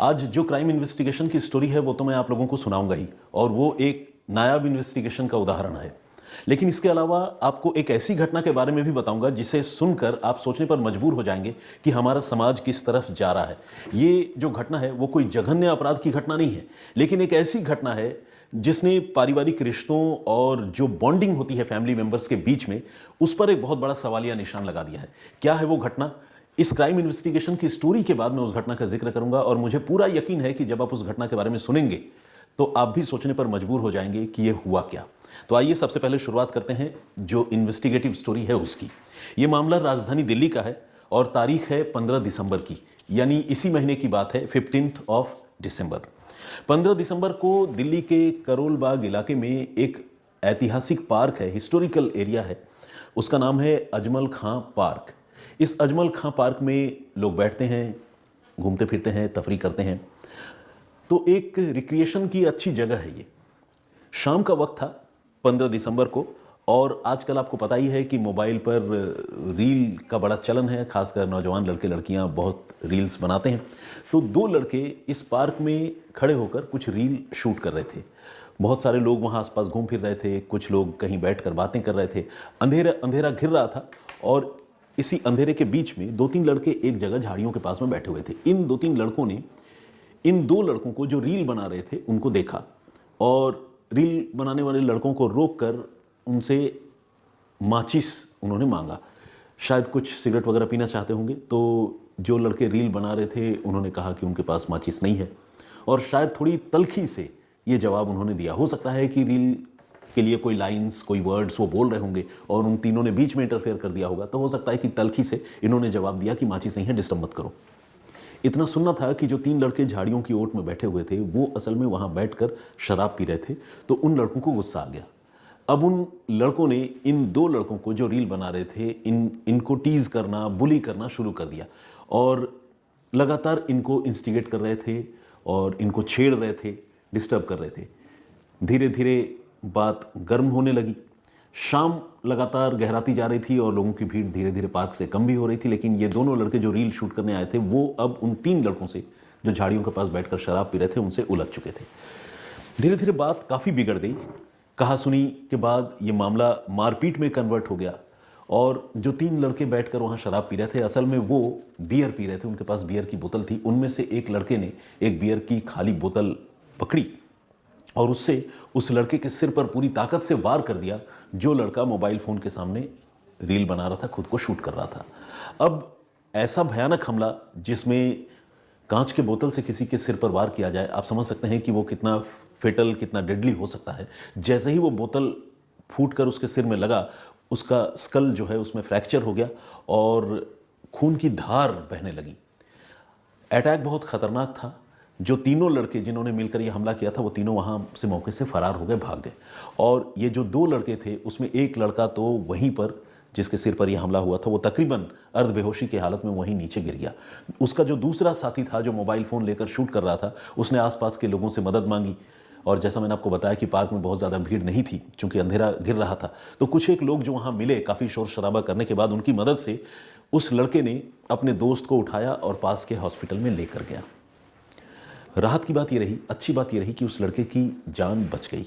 आज जो crime investigation की स्टोरी है वो तो मैं आप लोगों को सुनाऊंगा ही, और वो एक नायाब इन्वेस्टिगेशन का उदाहरण है। लेकिन इसके अलावा आपको एक ऐसी घटना के बारे में भी बताऊंगा जिसे सुनकर आप सोचने पर मजबूर हो जाएंगे कि हमारा समाज किस तरफ जा रहा है। ये जो घटना है वो कोई जघन्य अपराध की घटना नहीं है, लेकिन एक ऐसी घटना है जिसने पारिवारिक रिश्तों और जो बॉन्डिंग होती है फैमिली मेंबर्स के बीच में, उस पर एक बहुत बड़ा सवालिया निशान लगा दिया है। क्या है वो घटना? इस क्राइम इन्वेस्टिगेशन की स्टोरी के बाद मैं उस घटना का जिक्र करूंगा, और मुझे पूरा यकीन है कि जब आप उस घटना के बारे में सुनेंगे तो आप भी सोचने पर मजबूर हो जाएंगे कि ये हुआ क्या। तो आइए सबसे पहले शुरुआत करते हैं जो इन्वेस्टिगेटिव स्टोरी है उसकी। ये मामला राजधानी दिल्ली का है और तारीख है 15 दिसंबर की, यानी इसी महीने की बात है, 15 दिसंबर। 15 दिसंबर को दिल्ली के करोल बाग इलाके में एक ऐतिहासिक पार्क है, हिस्टोरिकल एरिया है, उसका नाम है अजमल खां पार्क। इस अजमल खां पार्क में लोग बैठते हैं, घूमते फिरते हैं, तफरी करते हैं। तो एक रिक्रिएशन की अच्छी जगह है ये। शाम का वक्त था 15 दिसंबर को, और आजकल आपको पता ही है कि मोबाइल पर रील का बड़ा चलन है, खासकर नौजवान लड़के लड़कियां बहुत रील्स बनाते हैं। तो दो लड़के इस पार्क में खड़े होकर कुछ रील शूट कर रहे थे। बहुत सारे लोग वहाँ आसपास घूम फिर रहे थे, कुछ लोग कहीं बैठकर बातें कर रहे थे। अंधेरा अंधेरा घिर रहा था, और इसी अंधेरे के बीच में दो तीन लड़के एक जगह झाड़ियों के पास में बैठे हुए थे। इन दो तीन लड़कों ने इन दो लड़कों को जो रील बना रहे थे उनको देखा, और रील बनाने वाले लड़कों को रोककर उनसे माचिस उन्होंने मांगा। शायद कुछ सिगरेट वगैरह पीना चाहते होंगे। तो जो लड़के रील बना रहे थे उन्होंने कहा कि उनके पास माचिस नहीं है, और शायद थोड़ी तल्खी से ये जवाब उन्होंने दिया। हो सकता है कि रील के लिए कोई लाइंस, कोई वर्ड्स वो बोल रहे होंगे और उन तीनों ने बीच में इंटरफेयर कर दिया होगा। तो हो सकता है कि तल्खी से इन्होंने जवाब दिया कि माचिस नहीं है, डिस्टर्ब मत करो। इतना सुनना था कि जो तीन लड़के झाड़ियों की ओट में बैठे हुए थे वो असल में वहाँ बैठकर शराब पी रहे थे। तो उन लड़कों को गुस्सा आ गया। अब उन लड़कों ने इन दो लड़कों को जो रील बना रहे थे इनको टीज करना, बुली करना शुरू कर दिया, और लगातार इनको इंस्टिगेट कर रहे थे और इनको छेड़ रहे थे, डिस्टर्ब कर रहे थे। धीरे धीरे बात गर्म होने लगी। शाम लगातार गहराती जा रही थी और लोगों की भीड़ धीरे धीरे पार्क से कम भी हो रही थी। लेकिन ये दोनों लड़के जो रील शूट करने आए थे वो अब उन तीन लड़कों से जो झाड़ियों के पास बैठकर शराब पी रहे थे उनसे उलझ चुके थे। धीरे धीरे बात काफ़ी बिगड़ गई। कहा सुनी के बाद ये मामला मारपीट में कन्वर्ट हो गया, और जो तीन लड़के बैठकर वहाँ शराब पी रहे थे असल में वो बियर पी रहे थे। उनके पास बियर की बोतल थी। उनमें से एक लड़के ने एक बियर की खाली बोतल पकड़ी और उससे उस लड़के के सिर पर पूरी ताकत से वार कर दिया, जो लड़का मोबाइल फ़ोन के सामने रील बना रहा था, खुद को शूट कर रहा था। अब ऐसा भयानक हमला जिसमें कांच के बोतल से किसी के सिर पर वार किया जाए, आप समझ सकते हैं कि वो कितना फेटल, कितना डेडली हो सकता है। जैसे ही वो बोतल फूट कर उसके सिर में लगा, उसका स्कल जो है उसमें फ्रैक्चर हो गया और खून की धार बहने लगी। अटैक बहुत खतरनाक था। जो तीनों लड़के जिन्होंने मिलकर यह हमला किया था वो तीनों वहाँ से मौके से फरार हो गए, भाग गए। और ये जो दो लड़के थे उसमें एक लड़का तो वहीं पर, जिसके सिर पर यह हमला हुआ था, वो तकरीबन अर्ध बेहोशी की हालत में वहीं नीचे गिर गया। उसका जो दूसरा साथी था जो मोबाइल फ़ोन लेकर शूट कर रहा था, उसने आसपास के लोगों से मदद मांगी, और जैसा मैंने आपको बताया कि पार्क में बहुत ज़्यादा भीड़ नहीं थी चूँकि अंधेरा गिर रहा था। तो कुछ एक लोग जो वहाँ मिले, काफ़ी शोर शराबा करने के बाद उनकी मदद से उस लड़के ने अपने दोस्त को उठाया और पास के हॉस्पिटल में लेकर गया। राहत की बात ये रही, अच्छी बात ये रही कि उस लड़के की जान बच गई।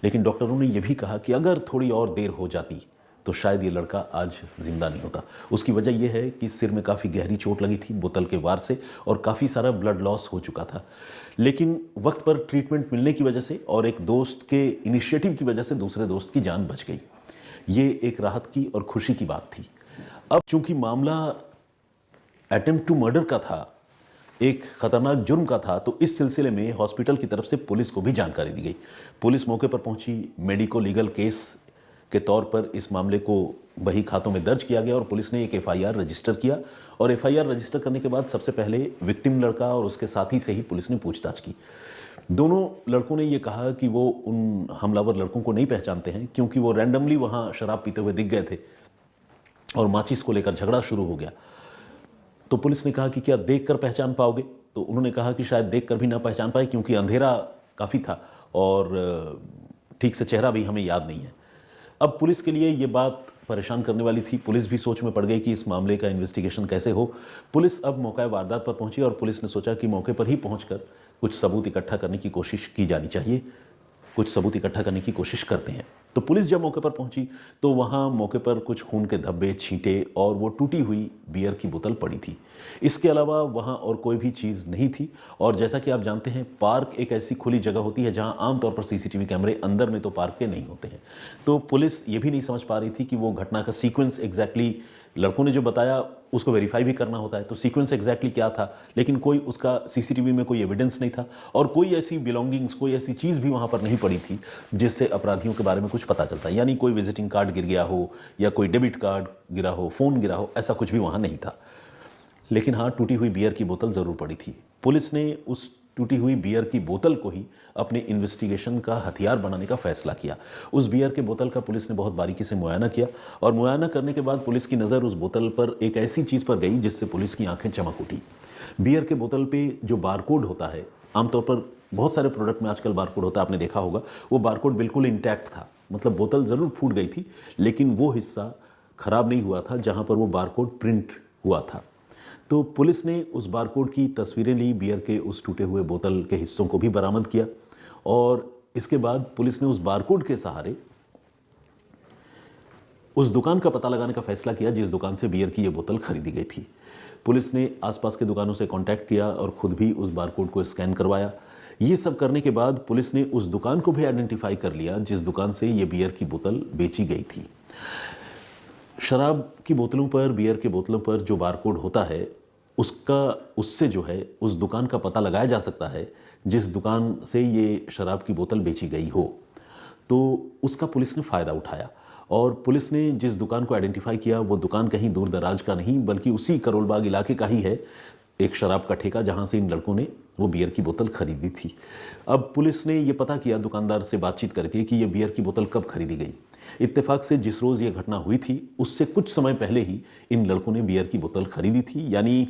लेकिन डॉक्टरों ने यह भी कहा कि अगर थोड़ी और देर हो जाती तो शायद ये लड़का आज जिंदा नहीं होता। उसकी वजह यह है कि सिर में काफ़ी गहरी चोट लगी थी बोतल के वार से, और काफ़ी सारा ब्लड लॉस हो चुका था। लेकिन वक्त पर ट्रीटमेंट मिलने की वजह से और एक दोस्त के इनिशिएटिव की वजह से दूसरे दोस्त की जान बच गई। ये एक राहत की और खुशी की बात थी। अब चूंकि मामला अटेम्प्ट टू मर्डर का था, एक खतरनाक जुर्म का था, तो इस सिलसिले में हॉस्पिटल की तरफ से पुलिस को भी जानकारी दी गई। पुलिस मौके पर पहुंची। मेडिको लीगल केस के तौर पर इस मामले को बही खातों में दर्ज किया गया और पुलिस ने एक एफआईआर रजिस्टर किया। और एफआईआर रजिस्टर करने के बाद सबसे पहले विक्टिम लड़का और उसके साथी से ही पुलिस ने पूछताछ की। दोनों लड़कों ने यह कहा कि वो उन हमलावर लड़कों को नहीं पहचानते हैं, क्योंकि वो रैंडमली वहाँ शराब पीते हुए दिख गए थे और माचिस को लेकर झगड़ा शुरू हो गया। तो पुलिस ने कहा कि क्या देखकर पहचान पाओगे? तो उन्होंने कहा कि शायद देखकर भी ना पहचान पाए, क्योंकि अंधेरा काफ़ी था और ठीक से चेहरा भी हमें याद नहीं है। अब पुलिस के लिए ये बात परेशान करने वाली थी। पुलिस भी सोच में पड़ गई कि इस मामले का इन्वेस्टिगेशन कैसे हो। पुलिस अब मौका वारदात पर पहुंची और पुलिस ने सोचा कि मौके पर ही पहुंचकर कुछ सबूत इकट्ठा करने की कोशिश की जानी चाहिए। कुछ सबूत इकट्ठा करने की कोशिश करते हैं। तो पुलिस जब मौके पर पहुंची तो वहां मौके पर कुछ खून के धब्बे, छींटे और वो टूटी हुई बियर की बोतल पड़ी थी। इसके अलावा वहां और कोई भी चीज़ नहीं थी। और जैसा कि आप जानते हैं, पार्क एक ऐसी खुली जगह होती है जहां आमतौर पर सीसीटीवी कैमरे अंदर में तो पार्क के नहीं होते हैं। तो पुलिस ये भी नहीं समझ पा रही थी कि वो घटना का सीक्वेंस एग्जैक्टली, लड़कों ने जो बताया उसको वेरीफाई भी करना होता है, तो सीक्वेंस एग्जैक्टली क्या था, लेकिन कोई उसका सीसीटीवी में कोई एविडेंस नहीं था और कोई ऐसी बिलोंगिंग्स, कोई ऐसी चीज़ भी वहाँ पर नहीं पड़ी थी जिससे अपराधियों के बारे में कुछ पता चलता। यानी कोई विजिटिंग कार्ड गिर गया हो या कोई डेबिट कार्ड गिरा हो, फ़ोन गिरा हो, ऐसा कुछ भी वहाँ नहीं था। लेकिन हाँ, टूटी हुई बियर की बोतल ज़रूर पड़ी थी। पुलिस ने उस टूटी हुई बियर की बोतल को ही अपने इन्वेस्टिगेशन का हथियार बनाने का फैसला किया। उस बियर के बोतल का पुलिस ने बहुत बारीकी से मुआयना किया और मुआयना करने के बाद पुलिस की नज़र उस बोतल पर एक ऐसी चीज़ पर गई जिससे पुलिस की आंखें चमक उठी। बियर के बोतल पे जो बारकोड होता है, आमतौर पर बहुत सारे प्रोडक्ट में आजकल बारकोड होता है, आपने देखा होगा, वो बारकोड बिल्कुल इंटैक्ट था। मतलब बोतल ज़रूर फूट गई थी लेकिन वो हिस्सा ख़राब नहीं हुआ था जहाँ पर वो बारकोड प्रिंट हुआ था। तो पुलिस ने उस बारकोड की तस्वीरें ली, बियर के उस टूटे हुए बोतल के हिस्सों को भी बरामद किया और इसके बाद पुलिस ने उस बारकोड के सहारे उस दुकान का पता लगाने का फैसला किया जिस दुकान से बियर की ये बोतल खरीदी गई थी। पुलिस ने आसपास के दुकानों से कांटेक्ट किया और खुद भी उस बारकोड को स्कैन करवाया। ये सब करने के बाद पुलिस ने उस दुकान को भी आइडेंटिफाई कर लिया जिस दुकान से ये बियर की बोतल बेची गई थी। शराब की बोतलों पर, बियर के बोतलों पर जो बारकोड होता है उससे जो है उस दुकान का पता लगाया जा सकता है जिस दुकान से ये शराब की बोतल बेची गई हो। तो उसका पुलिस ने फ़ायदा उठाया और पुलिस ने जिस दुकान को आइडेंटिफाई किया वो दुकान कहीं दूर दराज का नहीं बल्कि उसी करोल बाग इलाके का ही है, एक शराब का ठेका जहां से इन लड़कों ने वो बियर की बोतल खरीदी थी। अब पुलिस ने ये पता किया दुकानदार से बातचीत करके कि ये बियर की बोतल कब खरीदी गई। इत्तेफाक से जिस रोज़ ये घटना हुई थी उससे कुछ समय पहले ही इन लड़कों ने बियर की बोतल खरीदी थी। यानी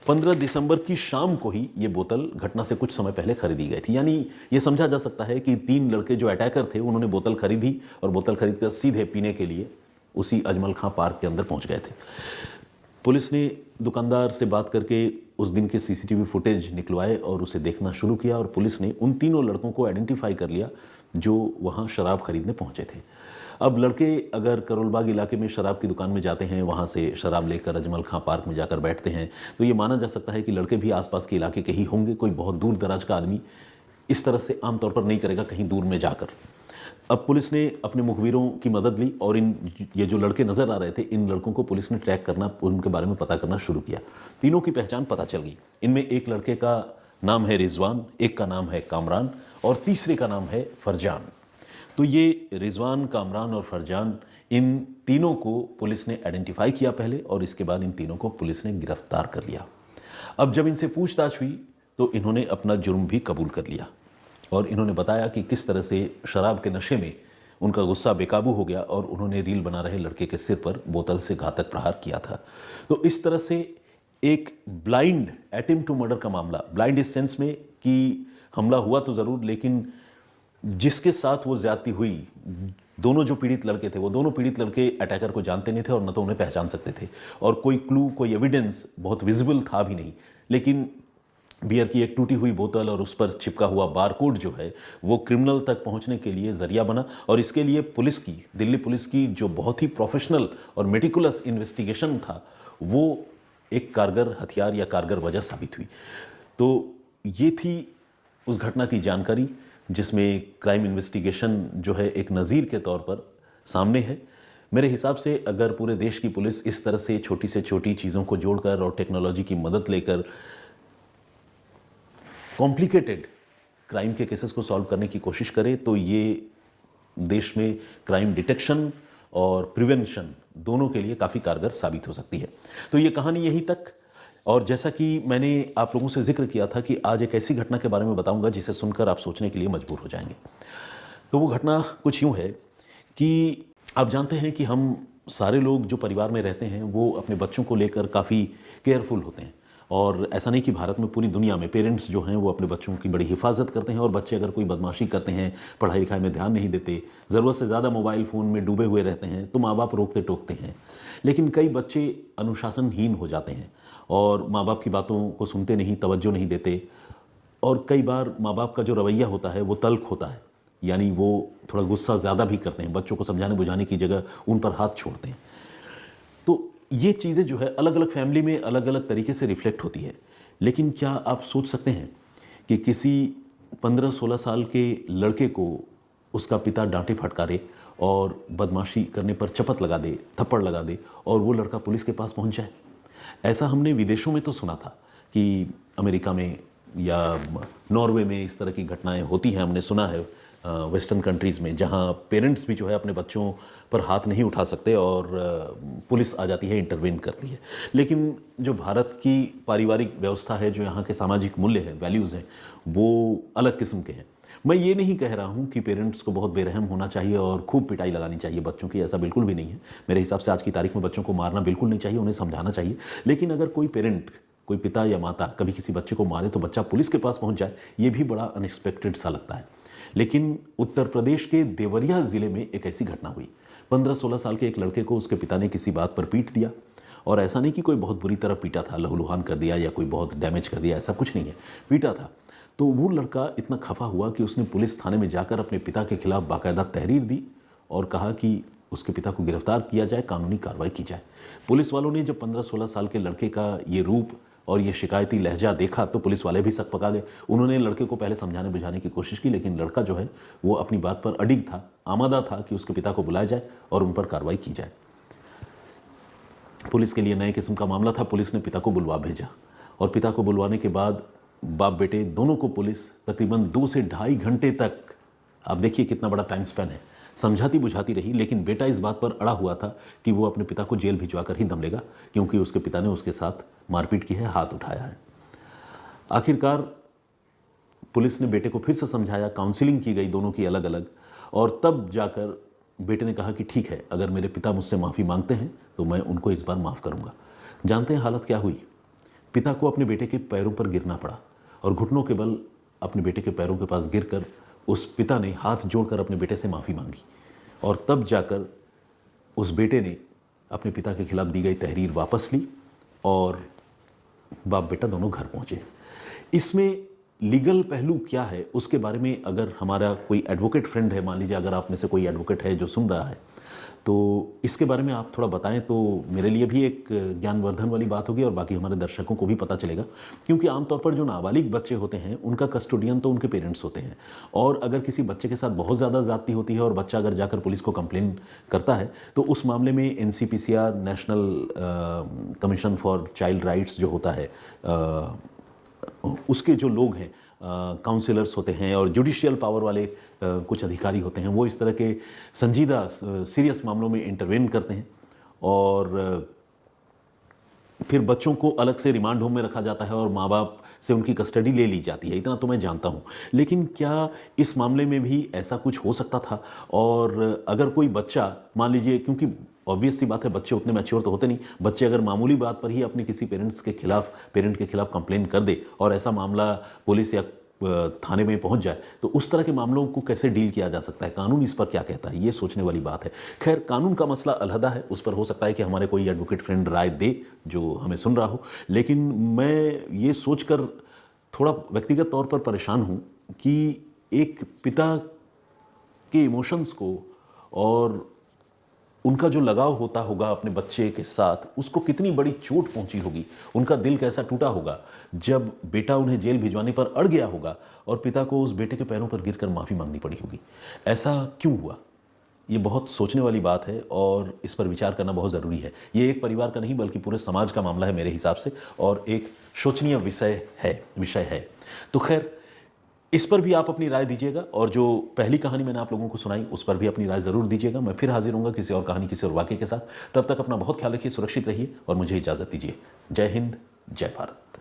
15 दिसंबर की शाम को ही ये बोतल घटना से कुछ समय पहले खरीदी गई थी। यानी ये समझा जा सकता है कि 3 लड़के जो अटैकर थे उन्होंने बोतल खरीदी और बोतल खरीदकर सीधे पीने के लिए उसी अजमल खां पार्क के अंदर पहुंच गए थे। पुलिस ने दुकानदार से बात करके उस दिन के सीसीटीवी फुटेज निकलवाए और उसे देखना शुरू किया और पुलिस ने उन तीनों लड़कों को आइडेंटिफाई कर लिया जो वहाँ शराब खरीदने पहुँचे थे। अब लड़के अगर करोलबाग इलाके में शराब की दुकान में जाते हैं, वहाँ से शराब लेकर अजमल खां पार्क में जाकर बैठते हैं, तो ये माना जा सकता है कि लड़के भी आसपास के इलाके के ही होंगे। कोई बहुत दूर दराज का आदमी इस तरह से आमतौर पर नहीं करेगा कहीं दूर में जाकर। अब पुलिस ने अपने मुखबिरों की मदद ली और ये जो लड़के नज़र आ रहे थे, इन लड़कों को पुलिस ने ट्रैक करना, उनके बारे में पता करना शुरू किया। तीनों की पहचान पता चल गई। इनमें एक लड़के का नाम है रिजवान, एक का नाम है कामरान और तीसरे का नाम है फरजान। तो ये रिजवान, कामरान और फरजान, इन तीनों को पुलिस ने आइडेंटिफाई किया पहले और इसके बाद इन तीनों को पुलिस ने गिरफ्तार कर लिया। अब जब इनसे पूछताछ हुई तो इन्होंने अपना जुर्म भी कबूल कर लिया और इन्होंने बताया कि किस तरह से शराब के नशे में उनका गुस्सा बेकाबू हो गया और उन्होंने रील बना रहे लड़के के सिर पर बोतल से घातक प्रहार किया था। तो इस तरह से एक ब्लाइंड अटेम्प्ट टू मर्डर का मामला, ब्लाइंड इस सेंस में कि हमला हुआ तो ज़रूर लेकिन जिसके साथ वो ज्यादती हुई, दोनों जो पीड़ित लड़के थे वो दोनों पीड़ित लड़के अटैकर को जानते नहीं थे और न तो उन्हें पहचान सकते थे और कोई क्लू, कोई एविडेंस बहुत विजिबल था भी नहीं। लेकिन बियर की एक टूटी हुई बोतल और उस पर चिपका हुआ बारकोड जो है वो क्रिमिनल तक पहुंचने के लिए जरिया बना और इसके लिए पुलिस की, दिल्ली पुलिस की जो बहुत ही प्रोफेशनल और मेटिकुलस इन्वेस्टिगेशन था, वो एक कारगर हथियार या कारगर वजह साबित हुई। तो ये थी उस घटना की जानकारी जिसमें क्राइम इन्वेस्टिगेशन जो है एक नज़ीर के तौर पर सामने है। मेरे हिसाब से अगर पूरे देश की पुलिस इस तरह से छोटी चीज़ों को जोड़कर और टेक्नोलॉजी की मदद लेकर कॉम्प्लिकेटेड क्राइम के केसेस को सॉल्व करने की कोशिश करे तो ये देश में क्राइम डिटेक्शन और प्रिवेंशन दोनों के लिए काफ़ी कारगर साबित हो सकती है। तो ये कहानी यहीं तक। और जैसा कि मैंने आप लोगों से जिक्र किया था कि आज एक ऐसी घटना के बारे में बताऊंगा जिसे सुनकर आप सोचने के लिए मजबूर हो जाएंगे। तो वो घटना कुछ यूँ है कि आप जानते हैं कि हम सारे लोग जो परिवार में रहते हैं वो अपने बच्चों को लेकर काफ़ी केयरफुल होते हैं और ऐसा नहीं कि भारत में, पूरी दुनिया में पेरेंट्स जो हैं वो अपने बच्चों की बड़ी हिफाजत करते हैं, और बच्चे अगर कोई बदमाशी करते हैं, पढ़ाई लिखाई में ध्यान नहीं देते, ज़रूरत से ज़्यादा मोबाइल फ़ोन में डूबे हुए रहते हैं, तो माँ बाप रोकते टोकते हैं। लेकिन कई बच्चे अनुशासनहीन हो जाते हैं और माँ बाप की बातों को सुनते नहीं, तवज्जो नहीं देते, और कई बार माँ बाप का जो रवैया होता है वो तल्ख होता है, यानी वो थोड़ा गुस्सा ज़्यादा भी करते हैं, बच्चों को समझाने बुझाने की जगह उन पर हाथ छोड़ते हैं। तो ये चीज़ें जो है अलग अलग फैमिली में अलग अलग तरीके से रिफ्लेक्ट होती है। लेकिन क्या आप सोच सकते हैं कि किसी 15-16 साल के लड़के को उसका पिता डांटे फटकारे और बदमाशी करने पर चपत लगा दे, थप्पड़ लगा दे, और वो लड़का पुलिस के पास पहुंच जाए? ऐसा हमने विदेशों में तो सुना था कि अमेरिका में या नॉर्वे में इस तरह की घटनाएं होती हैं, हमने सुना है वेस्टर्न कंट्रीज़ में, जहां पेरेंट्स भी जो है अपने बच्चों पर हाथ नहीं उठा सकते और पुलिस आ जाती है, इंटरवेन करती है। लेकिन जो भारत की पारिवारिक व्यवस्था है, जो यहाँ के सामाजिक मूल्य हैं, वैल्यूज़ हैं, वो अलग किस्म के हैं। मैं ये नहीं कह रहा हूँ कि पेरेंट्स को बहुत बेरहम होना चाहिए और खूब पिटाई लगानी चाहिए बच्चों की, ऐसा बिल्कुल भी नहीं है। मेरे हिसाब से आज की तारीख में बच्चों को मारना बिल्कुल नहीं चाहिए, उन्हें समझाना चाहिए। लेकिन अगर कोई पेरेंट, कोई पिता या माता कभी किसी बच्चे को मारे तो बच्चा पुलिस के पास पहुंच जाए, ये भी बड़ा अनएक्सपेक्टेड सा लगता है। लेकिन उत्तर प्रदेश के देवरिया ज़िले में एक ऐसी घटना हुई। 15-16 साल के एक लड़के को उसके पिता ने किसी बात पर पीट दिया, और ऐसा नहीं कि कोई बहुत बुरी तरह पीटा था, लहूलुहान कर दिया या कोई बहुत डैमेज कर दिया, ऐसा कुछ नहीं है, पीटा था। तो वो लड़का इतना खफा हुआ कि उसने पुलिस थाने में जाकर अपने पिता के खिलाफ बाकायदा तहरीर दी और कहा कि उसके पिता को गिरफ्तार किया जाए, कानूनी कार्रवाई की जाए। पुलिस वालों ने जब 15-16 साल के लड़के का ये रूप और ये शिकायती लहजा देखा तो पुलिस वाले भी सक पका गए। उन्होंने लड़के को पहले समझाने बुझाने की कोशिश की, लेकिन लड़का जो है वो अपनी बात पर अडिग था, आमादा था कि उसके पिता को बुलाया जाए और उन पर कार्रवाई की जाए। पुलिस के लिए नए किस्म का मामला था। पुलिस ने पिता को बुलवा भेजा, और पिता को बुलवाने के बाद बाप बेटे दोनों को पुलिस तकरीबन 2 से ढाई घंटे तक, आप देखिए कितना बड़ा टाइम स्पैन है, समझाती बुझाती रही। लेकिन बेटा इस बात पर अड़ा हुआ था कि वो अपने पिता को जेल भिजवा कर ही दम लेगा, क्योंकि उसके पिता ने उसके साथ मारपीट की है, हाथ उठाया है। आखिरकार पुलिस ने बेटे को फिर से समझाया, काउंसलिंग की गई दोनों की अलग अलग, और तब जाकर बेटे ने कहा कि ठीक है, अगर मेरे पिता मुझसे माफ़ी मांगते हैं तो मैं उनको इस बार माफ़ करूंगा। जानते हैं हालत क्या हुई? पिता को अपने बेटे के पैरों पर गिरना पड़ा, और घुटनों के बल अपने बेटे के पैरों के पास गिरकर उस पिता ने हाथ जोड़कर अपने बेटे से माफ़ी मांगी, और तब जाकर उस बेटे ने अपने पिता के खिलाफ दी गई तहरीर वापस ली, और बाप बेटा दोनों घर पहुंचे। इसमें लीगल पहलू क्या है उसके बारे में अगर हमारा कोई एडवोकेट फ्रेंड है, मान लीजिए अगर आप में से कोई एडवोकेट है जो सुन रहा है, तो इसके बारे में आप थोड़ा बताएं तो मेरे लिए भी एक ज्ञानवर्धन वाली बात होगी और बाकी हमारे दर्शकों को भी पता चलेगा। क्योंकि आमतौर पर जो नाबालिग बच्चे होते हैं उनका कस्टोडियन तो उनके पेरेंट्स होते हैं, और अगर किसी बच्चे के साथ बहुत ज़्यादा ज़्यादती होती है और बच्चा अगर जाकर पुलिस को कंप्लेन करता है तो उस मामले में NCPCR, national commission for child rights जो होता है, उसके जो लोग हैं, काउंसलर्स होते हैं और जुडिशियल पावर वाले कुछ अधिकारी होते हैं, वो इस तरह के संजीदा सीरियस मामलों में इंटरवेन करते हैं, और फिर बच्चों को अलग से रिमांड होम में रखा जाता है और माँ बाप से उनकी कस्टडी ले ली जाती है। इतना तो मैं जानता हूँ। लेकिन क्या इस मामले में भी ऐसा कुछ हो सकता था? और अगर कोई बच्चा, मान लीजिए, क्योंकि ऑब्वियस सी बात है बच्चे उतने मैच्योर तो होते नहीं, बच्चे अगर मामूली बात पर ही अपने किसी पेरेंट के खिलाफ कंप्लेन कर दे और ऐसा मामला पुलिस या थाने में पहुंच जाए, तो उस तरह के मामलों को कैसे डील किया जा सकता है? कानून इस पर क्या कहता है? ये सोचने वाली बात है। खैर, कानून का मसला अलहदा है, उस पर हो सकता है कि हमारे कोई एडवोकेट फ्रेंड राय दे जो हमें सुन रहा हो। लेकिन मैं ये सोचकर थोड़ा व्यक्तिगत तौर पर परेशान हूँ कि एक पिता के इमोशंस को और उनका जो लगाव होता होगा अपने बच्चे के साथ, उसको कितनी बड़ी चोट पहुंची होगी, उनका दिल कैसा टूटा होगा जब बेटा उन्हें जेल भिजवाने पर अड़ गया होगा और पिता को उस बेटे के पैरों पर गिरकर माफ़ी मांगनी पड़ी होगी। ऐसा क्यों हुआ? ये बहुत सोचने वाली बात है और इस पर विचार करना बहुत ज़रूरी है। ये एक परिवार का नहीं बल्कि पूरे समाज का मामला है मेरे हिसाब से, और एक शोचनीय विषय है। तो खैर, इस पर भी आप अपनी राय दीजिएगा, और जो पहली कहानी मैंने आप लोगों को सुनाई उस पर भी अपनी राय ज़रूर दीजिएगा। मैं फिर हाजिर होऊंगा किसी और कहानी, किसी और वाक़ये के साथ। तब तक अपना बहुत ख्याल रखिए, सुरक्षित रहिए और मुझे इजाज़त दीजिए। जय हिंद, जय भारत।